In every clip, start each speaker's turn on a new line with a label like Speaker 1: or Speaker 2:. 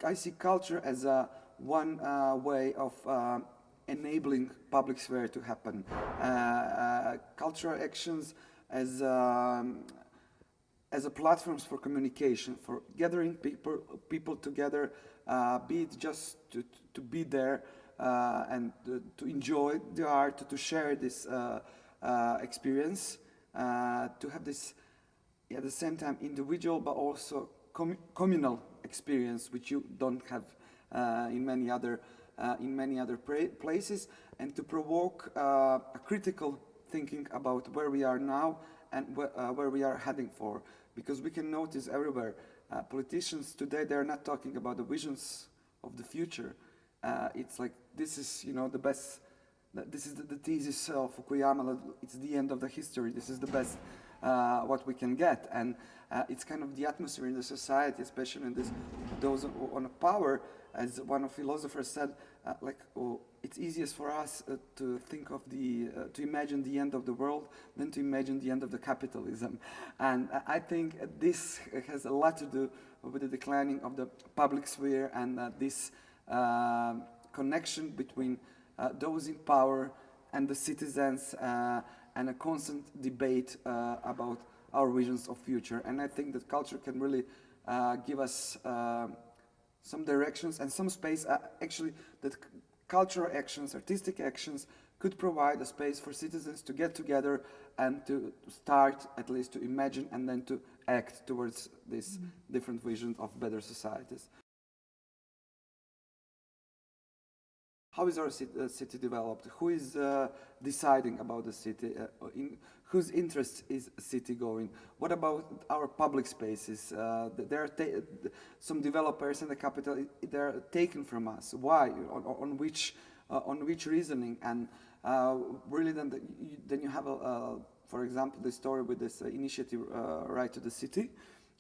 Speaker 1: I see culture as one way of enabling public sphere to happen. Cultural actions as a platforms for communication, for gathering people together, be it just to be there and to enjoy the art, to share this experience, to have this at the same time individual but also communal experience, which you don't have in many other places, and to provoke a critical thinking about where we are now and where we are heading for. Because we can notice everywhere, politicians today, they're not talking about the visions of the future. It's like, this is, you know, the best, this is the thesis of Fukuyama, it's the end of the history, this is the best what we can get. And it's kind of the atmosphere in the society, especially in those on power, as one of the philosophers said, it's easiest for us to think of to imagine the end of the world than to imagine the end of the capitalism. And I think this has a lot to do with the declining of the public sphere and this connection between those in power and the citizens and a constant debate about our visions of future. And I think that culture can really give us some directions and some space, actually, that cultural actions, artistic actions, could provide a space for citizens to get together and to start, at least, to imagine and then to act towards this different vision of better societies. How is our city developed? Who is deciding about the city? In whose interest is the city going? What about our public spaces? There are some developers in the capital, they're taken from us. Why? On which reasoning? And really then you have, for example, the story with this initiative, Right to the City,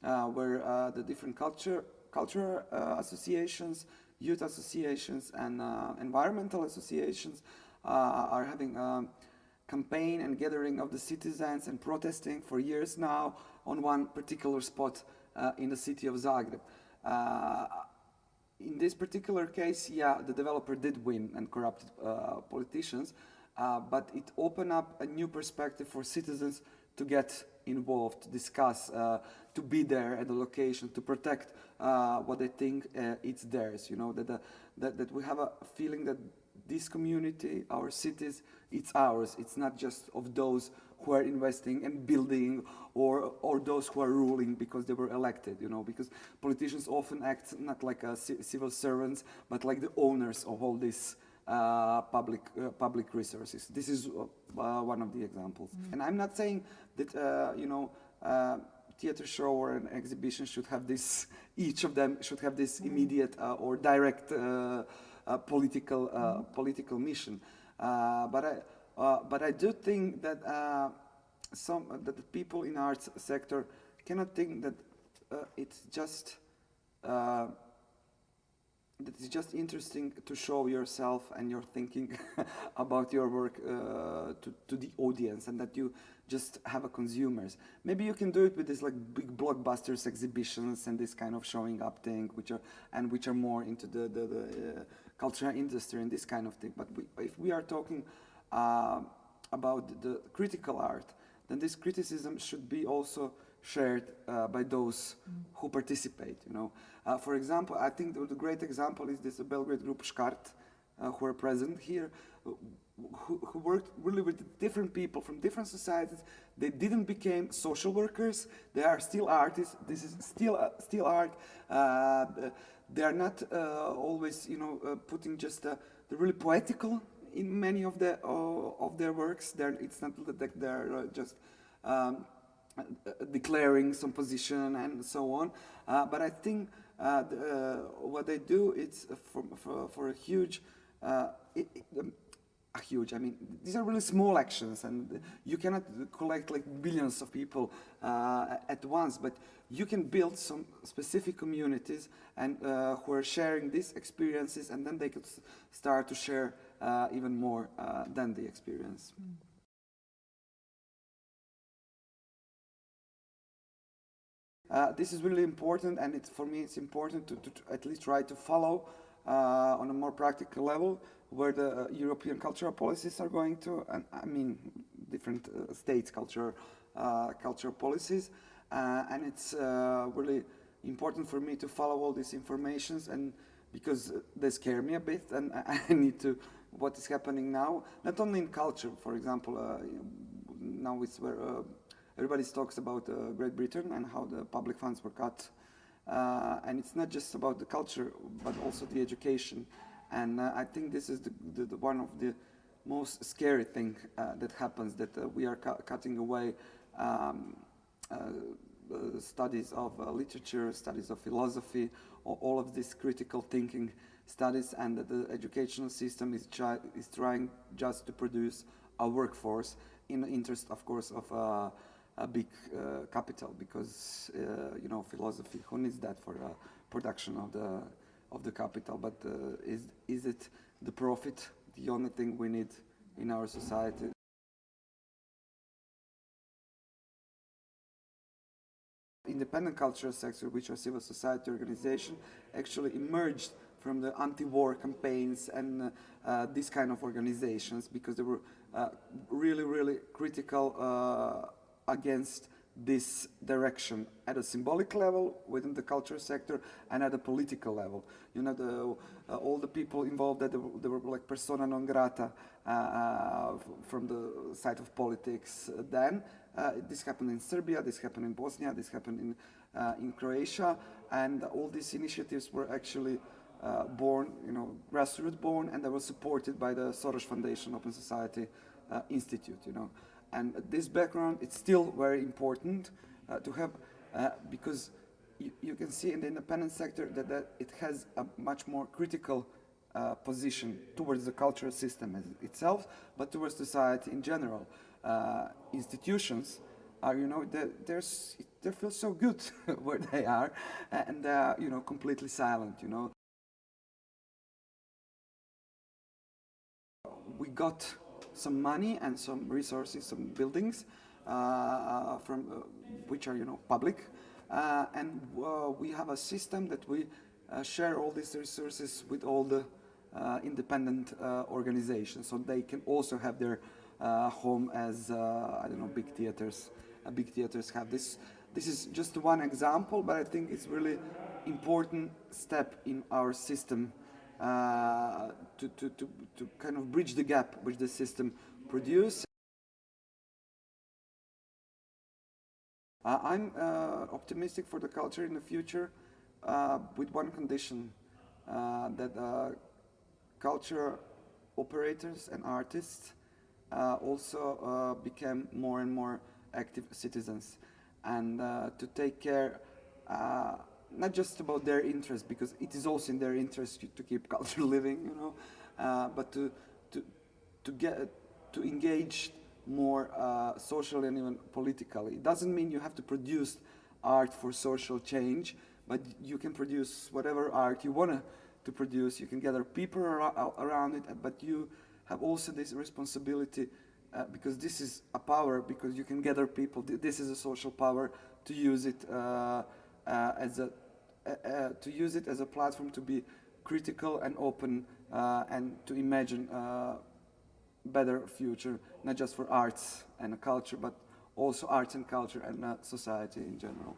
Speaker 1: where the different cultural associations, youth associations and environmental associations are having a campaign and gathering of the citizens and protesting for years now on one particular spot in the city of Zagreb. In this particular case, yeah, the developer did win and corrupted politicians, but it opened up a new perspective for citizens to get involved, to discuss, to be there at the location, to protect what they think it's theirs. You know, that we have a feeling that this community, our cities, it's ours. It's not just of those who are investing and building or those who are ruling because they were elected, you know, because politicians often act not like civil servants, but like the owners of all these public resources. This is one of the examples. And I'm not saying that, you know, theater show or an exhibition should have this, each of them should have this immediate or direct political mission. But I do think that that the people in arts sector cannot think that it's just interesting to show yourself and your thinking about your work to the audience, and that you just have a consumers. Maybe you can do it with this like big blockbusters exhibitions and this kind of showing up thing, which are more into the cultural industry and this kind of thing. But if we are talking about the critical art, then this criticism should be also shared by those who participate, you know. For example, I think the great example is this Belgrade group Škart, who are present here, who worked really with different people from different societies. They didn't become social workers. They are still artists. This is still art. They are not always, you know, putting just the really poetical in many of their works. It's not that they're just declaring some position and so on. But I think what they do, it's for a huge, I mean, these are really small actions, and you cannot collect like billions of people at once, but you can build some specific communities and who are sharing these experiences, and then they could start to share even more than the experience. This is really important, and for me it's important to at least try to follow on a more practical level where the European cultural policies are going to, and I mean different states' cultural policies, and it's really important for me to follow all these informations, and because they scare me a bit, and I need to what is happening now, not only in culture, for example, now it's where everybody talks about Great Britain and how the public funds were cut, and it's not just about the culture but also the education, and I think this is the one of the most scary thing that happens, that we are cutting away studies of literature, studies of philosophy, all of this critical thinking studies, and that the educational system is trying just to produce a workforce in the interest, of course, of a big capital, because you know, philosophy, who needs that for production of the capital? But is it the profit the only thing we need in our society? Independent cultural sector, which are civil society organizations, actually emerged from the anti-war campaigns and these kind of organizations, because they were really critical against this direction at a symbolic level within the cultural sector and at a political level. You know, all the people involved, that they were like persona non grata from the side of politics then. This happened in Serbia, this happened in Bosnia, this happened in Croatia, and all these initiatives were actually born, you know, grassroots born, and they were supported by the Soros Foundation Open Society Institute, you know. And this background, it's still very important to have, because you can see in the independent sector that it has a much more critical position towards the cultural system itself, but towards society in general. Institutions are, you know, they feel so good where they are, and they are, you know, completely silent, you know. We got some money and some resources, some buildings from which are, you know, public, and we have a system that we share all these resources with all the independent organizations, so they can also have their home as I don't know, big theaters. Big theaters have this. This is just one example, but I think it's really important step in our system to kind of bridge the gap which the system produces. I'm optimistic for the culture in the future, with one condition, that culture operators and artists also become more and more active citizens, and to take care not just about their interest, because it is also in their interest to keep culture living, you know, but to engage more socially and even politically. It doesn't mean you have to produce art for social change, but you can produce whatever art you want to produce. You can gather people around it, but you have also this responsibility, because this is a power, because you can gather people. This is a social power, to use it as a platform to be critical and open, and to imagine better future, not just for arts and culture, but also arts and culture and society in general.